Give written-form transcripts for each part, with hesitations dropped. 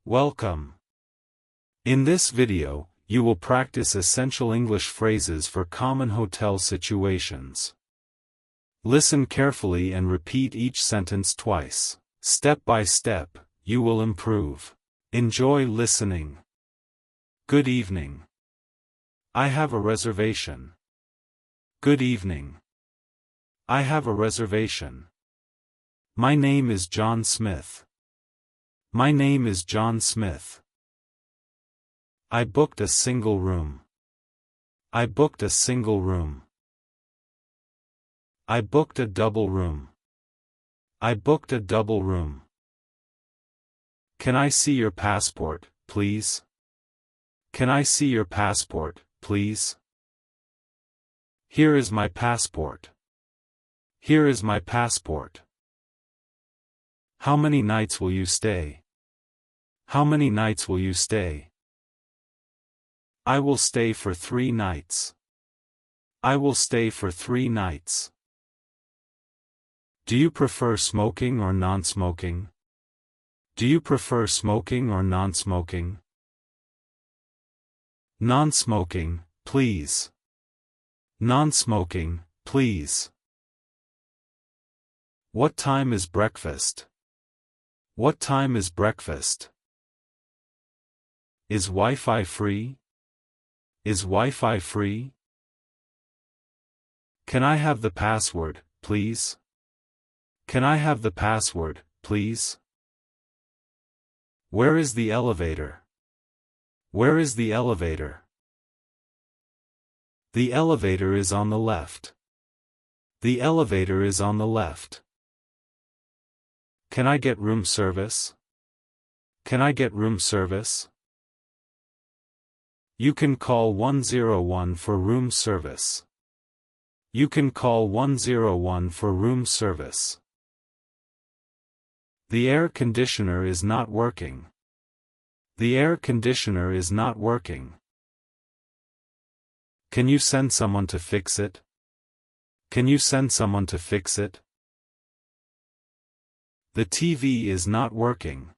Welcome. In this video, you will practice essential English phrases for common hotel situations. Listen carefully and repeat each sentence twice. Step by step, you will improve. Enjoy listening. Good evening. I have a reservation. Good evening. I have a reservation. My name is John Smith. My name is John Smith. I booked a single room. I booked a single room. I booked a double room. I booked a double room. Can I see your passport, please? Can I see your passport, please? Here is my passport. Here is my passport. How many nights will you stay? How many nights will you stay? I will stay for 3 nights. I will stay for 3 nights. Do you prefer smoking or non-smoking? Do you prefer smoking or non-smoking? Non-smoking, please. Non-smoking, please. What time is breakfast? What time is breakfast? Is Wi-Fi free? Is Wi-Fi free? Can I have the password, please? Can I have the password, please? Where is the elevator? Where is the elevator? The elevator is on the left. The elevator is on the left. Can I get room service? Can I get room service? You can call 101 for room service. You can call 101 for room service. The air conditioner is not working. The air conditioner is not working. Can you send someone to fix it? Can you send someone to fix it? The TV is not working.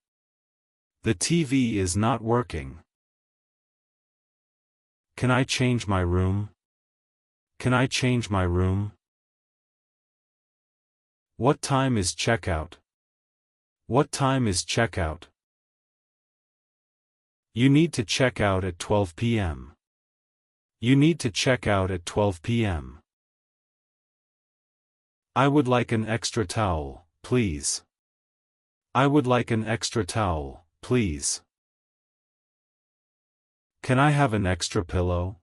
The TV is not working. Can I change my room? Can I change my room? What time is checkout? What time is checkout? You need to check out at 12 p.m. You need to check out at 12 p.m. I would like an extra towel, please. I would like an extra towel, please. Can I have an extra pillow?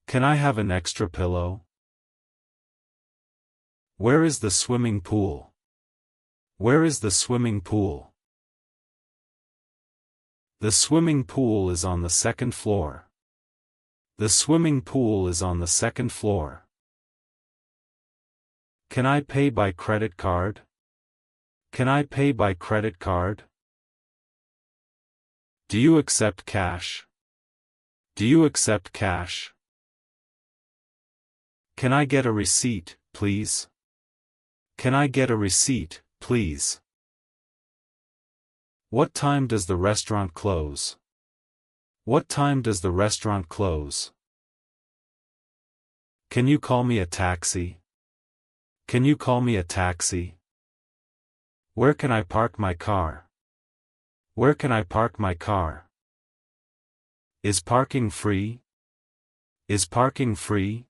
Can I have an extra pillow? Where is the swimming pool? Where is the swimming pool? The swimming pool is on the 2nd floor. The swimming pool is on the 2nd floor. Can I pay by credit card? Can I pay by credit card? Do you accept cash? Do you accept cash? Can I get a receipt, please? Can I get a receipt, please? What time does the restaurant close? What time does the restaurant close? Can you call me a taxi? Can you call me a taxi? Where can I park my car? Where can I park my car? Is parking free? Is parking free?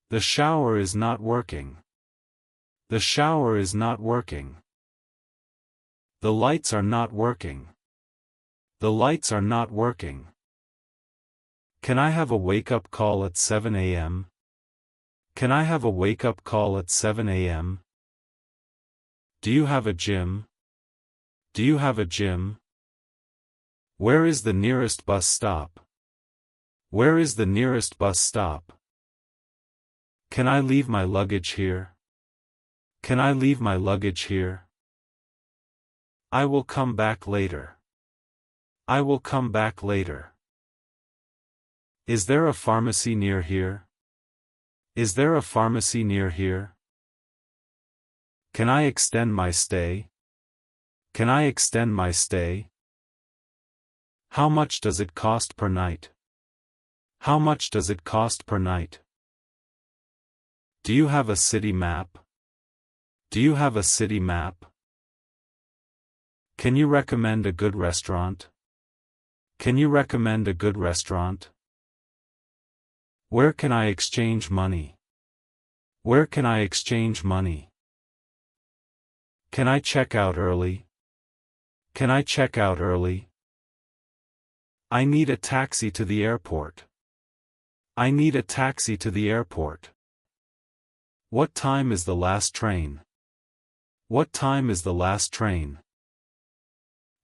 The shower is not working. The shower is not working. The lights are not working. The lights are not working. Can I have a wake-up call at 7 a.m.? Can I have a wake-up call at 7 a.m.? Do you have a gym? Do you have a gym? Where is the nearest bus stop? Where is the nearest bus stop? Can I leave my luggage here? Can I leave my luggage here? I will come back later. I will come back later. Is there a pharmacy near here? Is there a pharmacy near here? Can I extend my stay? Can I extend my stay? How much does it cost per night? How much does it cost per night? Do you have a city map? Do you have a city map? Can you recommend a good restaurant? Can you recommend a good restaurant? Where can I exchange money? Where can I exchange money? Can I check out early? Can I check out early? I need a taxi to the airport. I need a taxi to the airport. What time is the last train? What time is the last train?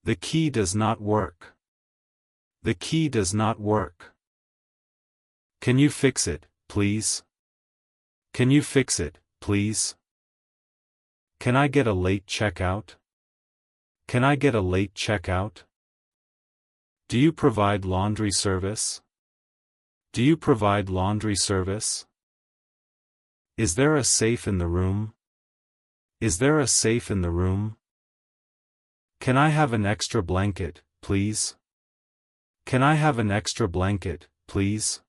The key does not work. The key does not work. Can you fix it, please? Can you fix it, please? Can I get a late checkout? Can I get a late checkout? Do you provide laundry service? Do you provide laundry service? Is there a safe in the room? Is there a safe in the room? Can I have an extra blanket, please? Can I have an extra blanket, please?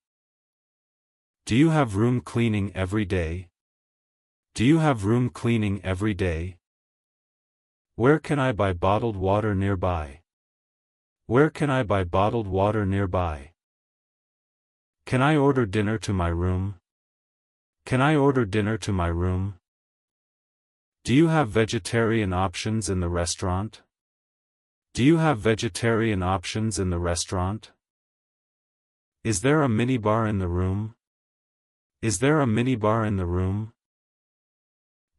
Do you have room cleaning every day? Do you have room cleaning every day? Where can I buy bottled water nearby? Where can I buy bottled water nearby? Can I order dinner to my room? Can I order dinner to my room? Do you have vegetarian options in the restaurant? Do you have vegetarian options in the restaurant? Is there a minibar in the room? Is there a minibar in the room?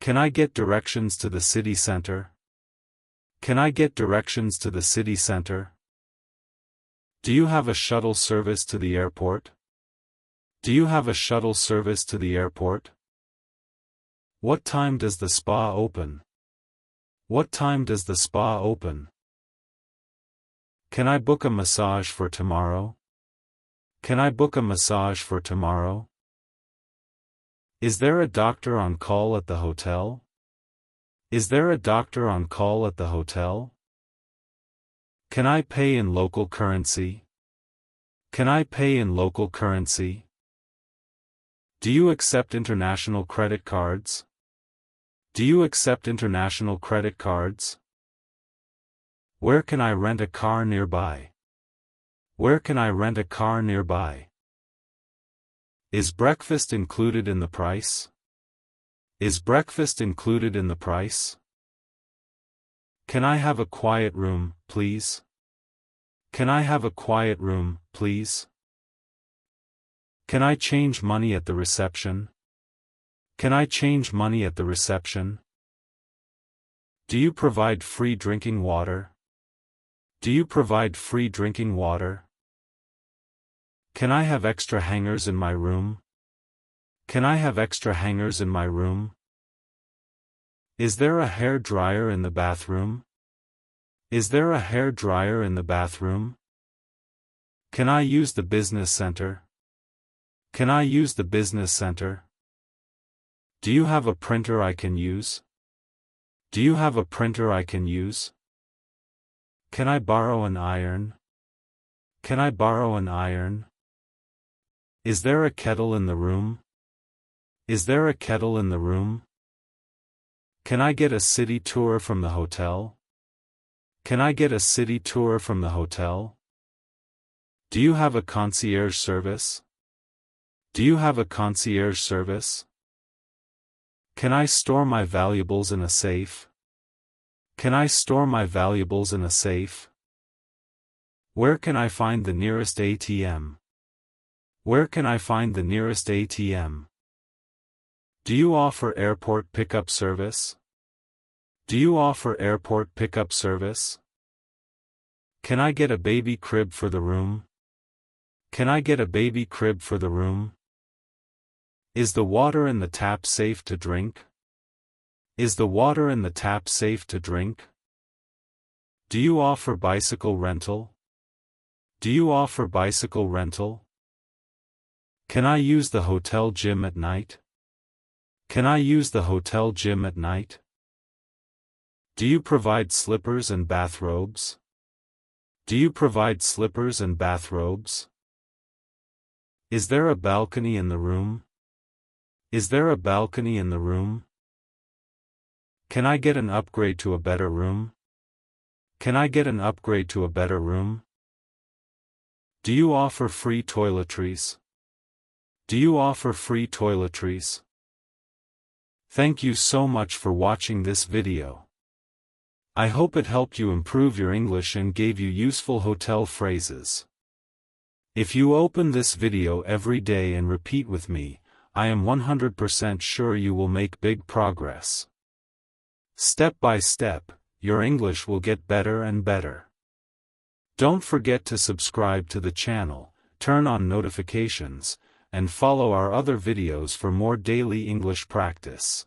Can I get directions to the city center? Can I get directions to the city center? Do you have a shuttle service to the airport? Do you have a shuttle service to the airport? What time does the spa open? What time does the spa open? Can I book a massage for tomorrow? Can I book a massage for tomorrow? Is there a doctor on call at the hotel? Is there a doctor on call at the hotel? Can I pay in local currency? Can I pay in local currency? Do you accept international credit cards? Do you accept international credit cards? Where can I rent a car nearby? Where can I rent a car nearby? Is breakfast included in the price? Is breakfast included in the price? Can I have a quiet room, please? Can I have a quiet room, please? Can I change money at the reception? Can I change money at the reception? Do you provide free drinking water? Do you provide free drinking water? Can I have extra hangers in my room? Can I have extra hangers in my room? Is there a hair dryer in the bathroom? Is there a hair dryer in the bathroom? Can I use the business center? Can I use the business center? Do you have a printer I can use? Do you have a printer I can use? Can I borrow an iron? Can I borrow an iron? Is there a kettle in the room? Is there a kettle in the room? Can I get a city tour from the hotel? Can I get a city tour from the hotel? Do you have a concierge service? Do you have a concierge service? Can I store my valuables in a safe? Can I store my valuables in a safe? Where can I find the nearest ATM? Where can I find the nearest ATM? Do you offer airport pickup service? Do you offer airport pickup service? Can I get a baby crib for the room? Can I get a baby crib for the room? Is the water in the tap safe to drink? Is the water in the tap safe to drink? Do you offer bicycle rental? Do you offer bicycle rental? Can I use the hotel gym at night? Can I use the hotel gym at night? Do you provide slippers and bathrobes? Do you provide slippers and bathrobes? Is there a balcony in the room? Is there a balcony in the room? Can I get an upgrade to a better room? Can I get an upgrade to a better room? Do you offer free toiletries? Do you offer free toiletries? Thank you so much for watching this video. I hope it helped you improve your English and gave you useful hotel phrases. If you open this video every day and repeat with me, I am 100% sure you will make big progress. Step by step, your English will get better and better. Don't forget to subscribe to the channel, turn on notifications, and follow our other videos for more daily English practice.